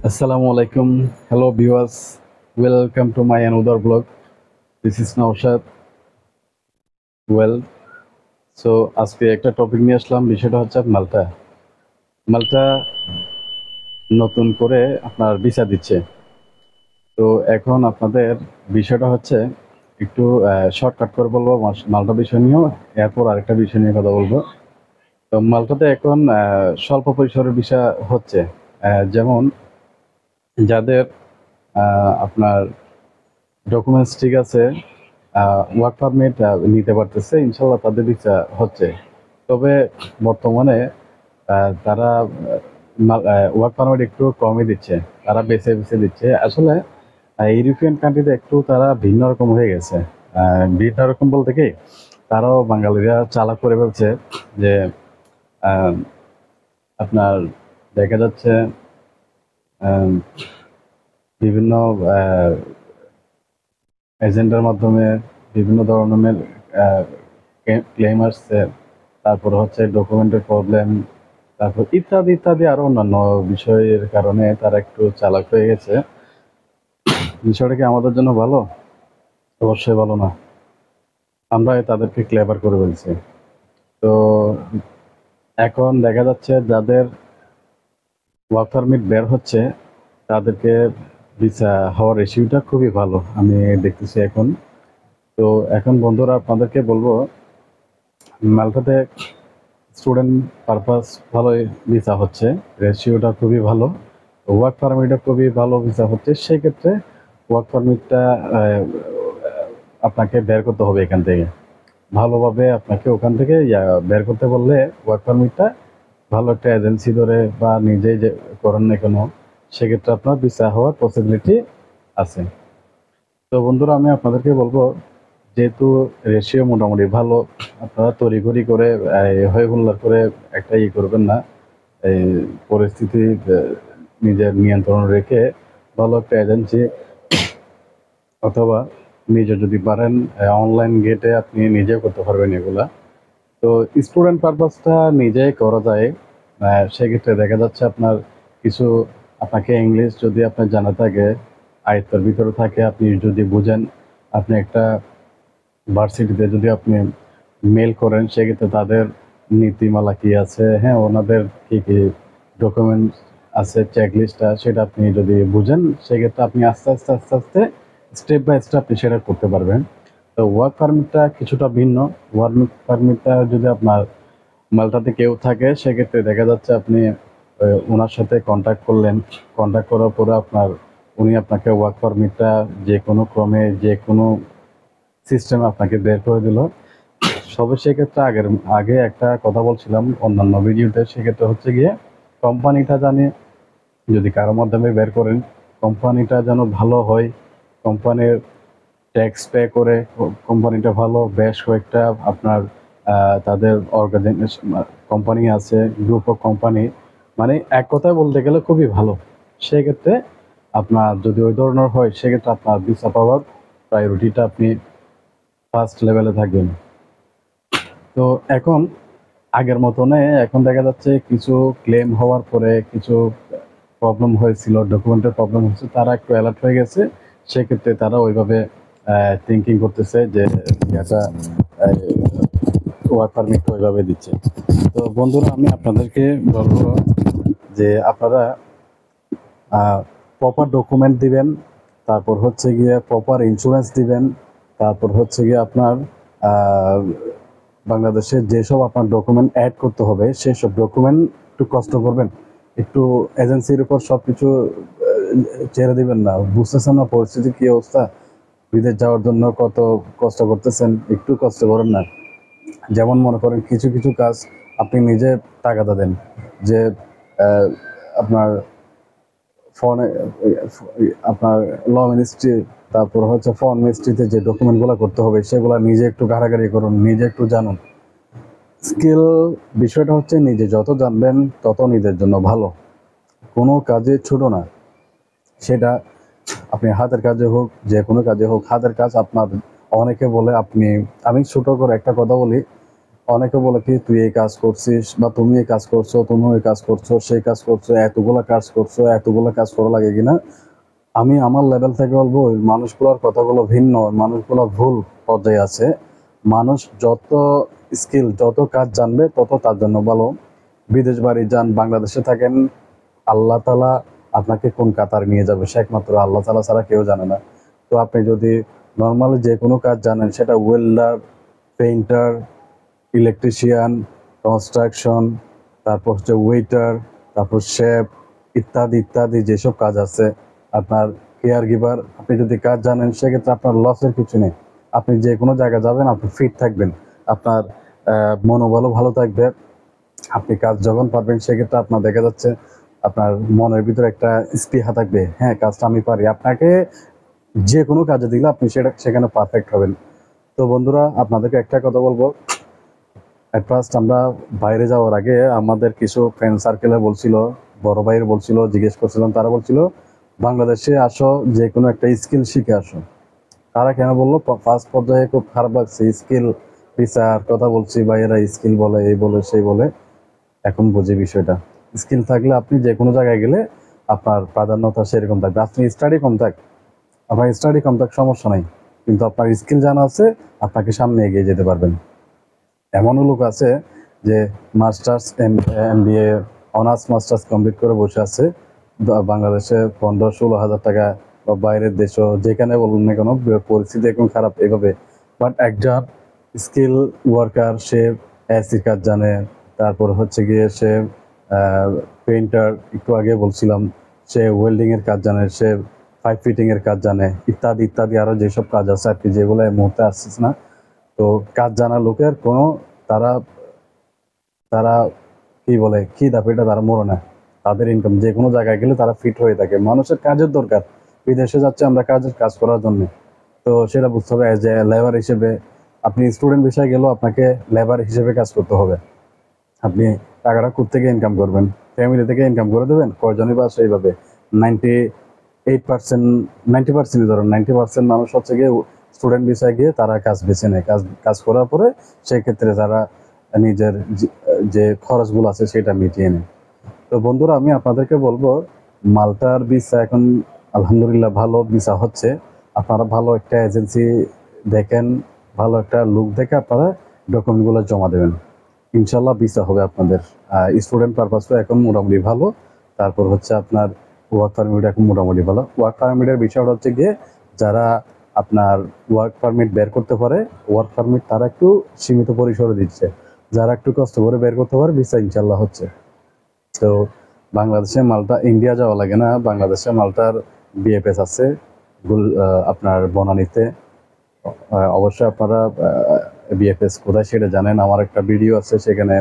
Assalamu alaikum. Hello viewers. Welcome to my another blog. This is Naushad. Well, so আজকে একটা topic নিয়ে আসলাম, বিষয়টা হচ্ছে মাল্টা। মাল্টা নতুন করে আপনার ভিসা দিচ্ছে। তো এখন আপনাদের বিষয়টা হচ্ছে একটু শর্টকাট করে বলবো মাল্টা বিষয় নিয়েও, এরপর আরেকটা বিষয় নিয়ে কথা বলবো। তো মাল্টাতে এখন স্বল্প পরিসরের ভিসা হচ্ছে, যেমন যাদের আপনার ডকুমেন্টস ঠিক আছে, ওয়ার্ক পারমিট নিতে পারতেছে, ইনশাল্লাহ তাদের ভিসা হচ্ছে। তবে বর্তমানে তারা ওয়ার্ক পারমিট একটু কমই দিচ্ছে, তারা বেছে বেছে দিচ্ছে। আসলে ইউরোপিয়ান কান্ট্রিতে একটু তারা ভিন্ন রকম হয়ে গেছে। ভিন্ন রকম বলতে কি, তারাও বাঙালিরা চালাক করে ফেলছে যে আহ, আপনার দেখা যাচ্ছে আহ, বিভিন্ন এজেন্টের মাধ্যমে বিভিন্ন ধরনের ক্লেম আসছে, তারপর হচ্ছে ডকুমেন্টের প্রবলেম, তারপর ইত্যাদি ইত্যাদি আরো অন্যান্য বিষয়ের কারণে তারা একটু চালাক হয়ে গেছে। বিষয়টা কি আমাদের জন্য ভালো? অবশ্যই ভালো না। আমরা তাদেরকে ক্লেভার করে ফেলছি। তো এখন দেখা যাচ্ছে যাদের ওয়ার্ক পারমিট বের হচ্ছে, তাদেরকে ভিসা হওয়ার রেশিওটা খুবই ভালো আমি দেখতেছি এখন। তো এখন বন্ধুরা আপনাদেরকে বলবো, মাল্টাতে স্টুডেন্ট পারপাস ভালোই ভিসা হচ্ছে, রেশিওটা খুবই ভালো। ওয়ার্ক পারমিটও খুবই ভালো ভিসা হচ্ছে। সেক্ষেত্রে ওয়ার্ক পারমিটটা আপনাকে বের করতে হবে এখান থেকে ভালোভাবে। আপনাকে ওখান থেকে বের করতে বললে ওয়ার্ক পারমিটটা ভালো একটা এজেন্সি ধরে বা নিজেই যে করেন না কেন, সেক্ষেত্রে আপনার ভিসা হওয়ার পসিবিলিটি আছে। তো বন্ধুরা আমি আপনাদেরকে বলবো, যেহেতু রেশিও মোটামুটি ভালো, আপনারা তড়িঘড়ি করে হই হুল্লার করে একটা করবেন না। এই পরিস্থিতি নিজের নিয়ন্ত্রণ রেখে ভালো একটা এজেন্সি অথবা নিজে যদি পারেন অনলাইন গেটে আপনি নিজেও করতে পারবেন এগুলা। তো স্টুডেন্ট পারপাসটা নিজেই করা যায়। সেক্ষেত্রে দেখা যাচ্ছে আপনার কিছু, আপনাকে ইংলিশ যদি আপনার জানা থাকে, আয়ত্তের ভিতরে থাকে, আপনি যদি বুঝেন, আপনি একটা ভার্সিটিতে যদি আপনি মেল করেন, সেক্ষেত্রে তাদের নীতিমালা কি আছে, হ্যাঁ ওনাদের কি কি ডকুমেন্ট আছে, চেকলিস্টটা সেটা আপনি যদি বুঝেন, সেক্ষেত্রে আপনি আস্তে আস্তে আস্তে আস্তে স্টেপ বাই স্টেপ আপনি সেটা করতে পারবেন। তো ওয়ার্ক পারমিটটা কিছুটা ভিন্ন। ওয়ার্ক পারমিটটা যদি আপনার মাল্টাতে কেউ থাকে, সেক্ষেত্রে দেখা যাচ্ছে আপনি ওনার সাথে কন্ট্যাক্ট করলেন, কন্ট্যাক্ট করার পরে উনি আপনাকে ওয়ার্ক পারমিটটা যে কোনো ক্রমে যে কোনো সিস্টেম আপনাকে বের করে দিল। তবে সেক্ষেত্রে আগে একটা কথা বলছিলাম অন্যান্য ভিডিওতে, সেক্ষেত্রে হচ্ছে গিয়ে কোম্পানিটা জানে, যদি কারোর মাধ্যমে বের করেন, কোম্পানিটা যেন ভালো হয়, কোম্পানির ট্যাক্স পে করে, কোম্পানিটা ভালো, বেশ কয়েকটা আপনার তাদের অর্গানাইজেশন কোম্পানি আছে, গ্রুপ অফ কোম্পানি, মানে এক কথায় বলতে গেলে খুবই ভালো। সেক্ষেত্রে আপনার যদি ওই ধরনের হয়, সেক্ষেত্রে আপনার ভিসা পাওয়ার প্রায়োরিটিটা আপনি ফার্স্ট লেভেলে থাকবেন। তো এখন আগের মতনে এখন দেখা যাচ্ছে কিছু ক্লেম হওয়ার পরে কিছু প্রবলেম হয়েছিল, ডকুমেন্টের প্রবলেম হচ্ছে, তারা একটু অ্যালার্ট হয়ে গেছে। সেক্ষেত্রে তারা ওইভাবে থিঙ্কিং করতেছে যে এটা ওয়ার্ক পারমিট ওইভাবে দিচ্ছে। তো বন্ধুরা আমি আপনাদেরকে বলবো যে আপনারা প্রপার ডকুমেন্ট দিবেন, তারপর হচ্ছে গিয়ে প্রপার ইন্স্যুরেন্স দিবেন, তারপর হচ্ছে গিয়ে আপনার আহ, বাংলাদেশের যেসব আপনার ডকুমেন্ট অ্যাড করতে হবে সেসব ডকুমেন্ট একটু কষ্ট করবেন। একটু এজেন্সির উপর সব কিছু ছেড়ে দিবেন না। বুঝতেছেন না পরিস্থিতি কি অবস্থা, বিদেশ যাওয়ার জন্য কত কষ্ট করতেছেন, একটু কষ্ট করেন না। যেমন মনে করেন কিছু কিছু কাজ আপনি নিজে টাকাটা দেন, যে আহ, আপনার ফোনে আপনার ল মিনিস্ট্রি, তারপর হচ্ছে ফরেন মিনিস্ট্রিতে যে ডকুমেন্টগুলো করতে হবে সেগুলো নিজে একটু ঘাটাঘাটি করুন, নিজে একটু জানুন। স্কিল বিষয়টা হচ্ছে নিজে যত জানবেন তত নিজের জন্য ভালো। কোনো কাজে ছোট না, সেটা আপনি হাতের কাজে হোক, যে কোনো কাজে হোক, হাতের কাজ আপনার। অনেকে বলে আপনি, আমি ছোট করে একটা কথা বলি, অনেকে বলে কি তুই এই কাজ করছিস বা তুমি এই কাজ করছো, তুমি ওই কাজ করছো, সেই কাজ করছো, এতগুলা কাজ করছো, এতগুলা কাজ করা লাগে কিনা। আমি আমার লেভেল থেকে বলবো ওই মানুষগুলোর কথাগুলো ভিন্ন, মানুষগুলো ভুল পর্যায়ে আছে। মানুষ যত স্কিল, যত কাজ জানবে তত তার জন্য ভালো। বিদেশ বাড়ি যান, বাংলাদেশে থাকেন, আল্লাহ তালা আপনাকে কোন কাতার নিয়ে যাবে সে একমাত্র আল্লাহ তালা ছাড়া কেউ জানে না। তো আপনি যদি নর্মালি যে কোনো কাজ জানেন, সেটা ওয়েল্ডার, পেইন্টার, ইলেকট্রিশিয়ান, কনস্ট্রাকশন, তারপর হচ্ছে ওয়েটার, তারপর শেফ, ইত্যাদি ইত্যাদি যেসব কাজ আছে, আপনার কেয়ার গিভার, আপনি যদি কাজ জানেন সেক্ষেত্রে আপনার লসের কিছু নেই। আপনি যে কোনো জায়গায় যাবেন, আপনি ফিট থাকবেন, আপনার মনোবলও ভালো থাকবে। আপনি কাজ যখন পারবেন সেক্ষেত্রে আপনার দেখা যাচ্ছে আপনার মনের ভিতরে একটা স্পৃহা থাকবে, হ্যাঁ কাজটা আমি পারি। আপনাকে যে কোনো কাজে দিলে আপনি সেখানে পারফেক্ট হবেন। তো বন্ধুরা, আপনাদেরকে একটা কথা বলবো, অ্যাট ফার্স্ট আমরা বাইরে যাওয়ার আগে আমাদের কিছু ফ্রেন্ড সার্কেলে বলছিল, বড় ভাইয়ের বলছিল, জিজ্ঞেস করছিলাম, তারা বলছিল বাংলাদেশে আসো, যে কোনো একটা স্কিল শিখে আসো। তারা কেন বললো, ফার্স্ট পর্যায়ে খুব খারাপ লাগছে, স্কিল টিচার কথা বলছি, ভাইয়েরা স্কিল বলে, এই বলে সেই বলে। এখন বুঝি বিষয়টা, স্কিল থাকলে আপনি যে কোনো জায়গায় গেলে আপনার প্রাধান্যতা সেরকম থাকবে। আপনি স্টাডি কম থাক, আপনার স্টাডি কম থাক সমস্যা নাই, কিন্তু আপনার স্কিল জানা আছে, আপনাকে সামনে এগিয়ে যেতে পারবেন। এমনও লোক আছে যে masters, MBA, honours masters complete করে বসে আছে বাংলাদেশে 15-16 হাজার টাকা, বা বাইরের দেশও যেখানে বলুন না কেন পরিস্থিতি এখন খারাপ এভাবে। বাট একজন স্কিল ওয়ার্কার, সে এসির কাজ জানে, তারপর হচ্ছে গিয়ে সে পেইন্টার, একটু আগে বলছিলাম, সে ওয়েল্ডিংয়ের কাজ জানে, সে পাইপ ফিটিংয়ের কাজ জানে, ইত্যাদি ইত্যাদি আরও যেসব কাজ আছে আর কি, যেগুলো এই মুহূর্তে আসছে না। তো কাজ জানা লোকের কোনো, তারা তারা কি বলে, কি দাপিটা তারা মরে না, তাদের ইনকাম যে কোনো জায়গায় গেলে তারা ফিট হয়ে থাকে। মানুষের কাজের দরকার, বিদেশে যাচ্ছে আমরা কাজ করার জন্য, তো সেটা বুঝতে হবে যে লেবার হিসেবে। আপনি স্টুডেন্ট বিষয়ে গেলেও আপনাকে লেবার হিসেবে কাজ করতে হবে। আপনি টাকাটা কোত্থেকে ইনকাম করবেন, ফ্যামিলি থেকে ইনকাম করে দেবেন, কয়জনই বা সেইভাবে। 98%, 90%, ধরুন 90% মানুষ হচ্ছে গিয়ে স্টুডেন্ট ভিসায় গিয়ে তারা কাজ বেছে নেয়। কাজ করার পরে সেই ক্ষেত্রে তারা নিজের যে খরচগুলো আছে সেটা মিটিয়ে নেয়। তো বন্ধুরা, আমি আপনাদেরকে বলবো, মাল্টার ভিসা এখন আলহামদুলিল্লাহ ভালো ভিসা হচ্ছে। আপনারা ভালো একটা এজেন্সি দেখেন, ভালো একটা লুক দেখে আপনারা ডকুমেন্টগুলো জমা দেবেন, ইনশাল্লাহ ভিসা হবে আপনাদের। স্টুডেন্ট পারপাসও এখন মোটামুটি ভালো। তারপর হচ্ছে আপনার ওয়ার্ক পারমিট এখন মোটামুটি ভালো। ওয়ার্ক পারমিটের বিষয়টা হচ্ছে গিয়ে, যারা আপনার ওয়ার্ক পারমিট বের করতে পারে, ওয়ার্ক পারমিট তারা একটু সীমিত পরিসরে দিচ্ছে, যারা একটু কষ্ট করে বের করতে পারে ভিসা ইনশাল্লাহ হচ্ছে। তো বাংলাদেশে মালটা ইন্ডিয়া যাওয়া লাগে না, বাংলাদেশে মালটার BFS আছে আপনার বনানীতে। অবশ্যই আপনারা BFS কোথায় সেটা জানেন, আমার একটা ভিডিও আছে, সেখানে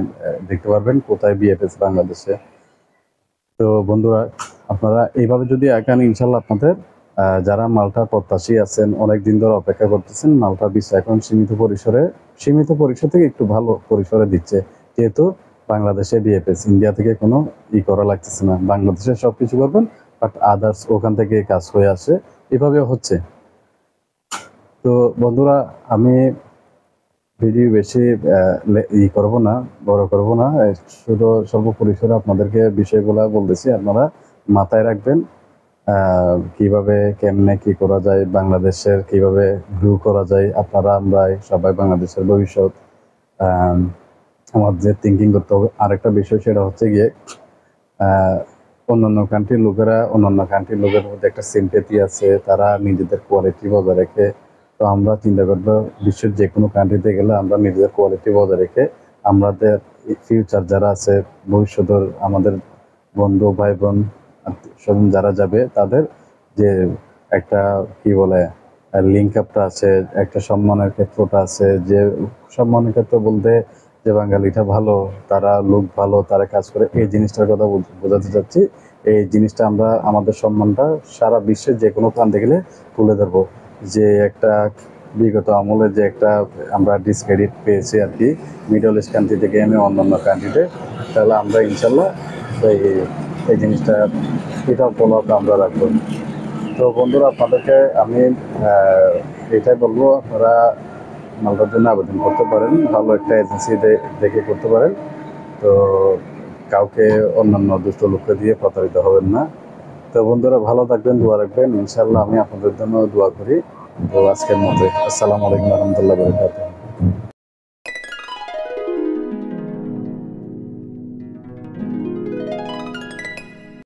দেখতে পারবেন কোথায় BFS বাংলাদেশে। তো বন্ধুরা, আপনারা এইভাবে যদি একান, ইনশাল্লাহ আপনাদের যারা মালটার প্রত্যাশী আছেন, অনেক দিন ধরে অপেক্ষা করতেছেন, মালটার ভিসা এখন সীমিত পরিসর থেকে একটু ভালো পরিসরে দিচ্ছে। যেহেতু বাংলাদেশে BFS, ইন্ডিয়া থেকে কোনো করা লাগতেছে না, বাংলাদেশে সবকিছু করবেন, বাট আদার্স ওখান থেকে কাজ হয়ে আসে, এভাবে হচ্ছে। তো বন্ধুরা, আমি ভিডিও বেশি করব না, বড় করব না, শুধু স্বল্প পরিসরে আপনাদেরকে বিষয়গুলো বলতেছি, আপনারা মাথায় রাখবেন। কিভাবে কেমনে কি করা যায়, বাংলাদেশের কিভাবে গ্রো করা যায়, আপনারা আমরা সবাই বাংলাদেশের ভবিষ্যৎ। আমাদের থিঙ্কিং করতে হবে। আরেকটা বিষয়, সেটা হচ্ছে গিয়ে অন্যান্য কান্ট্রির লোকের মধ্যে একটা সিম্পেথি আছে, তারা নিজেদের কোয়ালিটি বজায় রেখে। তো আমরা চিন্তা করবো, বিশ্বের যে কোনো কান্ট্রিতে গেলে আমরা নিজেদের কোয়ালিটি বজায় রেখে আমাদের ফিউচার যারা আছে, ভবিষ্যতের আমাদের বন্ধু ভাই বোন স্বজন যারা যাবে, তাদের যে একটা কি বলে লিঙ্ক আপটা আছে, একটা সম্মানের ক্ষেত্রটা আছে, যে সম্মানের ক্ষেত্র বলতে যে বাঙালিটা ভালো, তারা লোক ভালো, তারা কাজ করে, এই জিনিসটার কথা বোঝাতে চাচ্ছি। এই জিনিসটা আমরা আমাদের সম্মানটা সারা বিশ্বের যে কোনো প্রান্তে গেলে তুলে ধরবো। যে একটা বিগত আমলে যে একটা আমরা ডিসক্রেডিট পেয়েছি আর কি, মিডল ইস্ট কান্ট্রি থেকে এনে অন্যান্য কান্ট্রিতে, তাহলে আমরা ইনশাল্লাহ এই এই জিনিসটা এটা উপলব্ধ আমরা রাখবো। তো বন্ধুরা, আপনাদেরকে আমি এটাই বলবো, আপনারা মালটার জন্য আবেদন করতে পারেন। ভালো একটা এজেন্সি দেখে করতে পারেন। তো কাউকে অন্যান্য দুষ্ট লোককে দিয়ে প্রতারিত হবেন না। তো বন্ধুরা ভালো থাকবেন, দোয়া রাখবেন। ইনশাল্লাহ আমি আপনাদের জন্য দোয়া করি। তো আজকের মতো আসসালামু আলাইকুম রহমতুল্লাহ বরকাতুহ।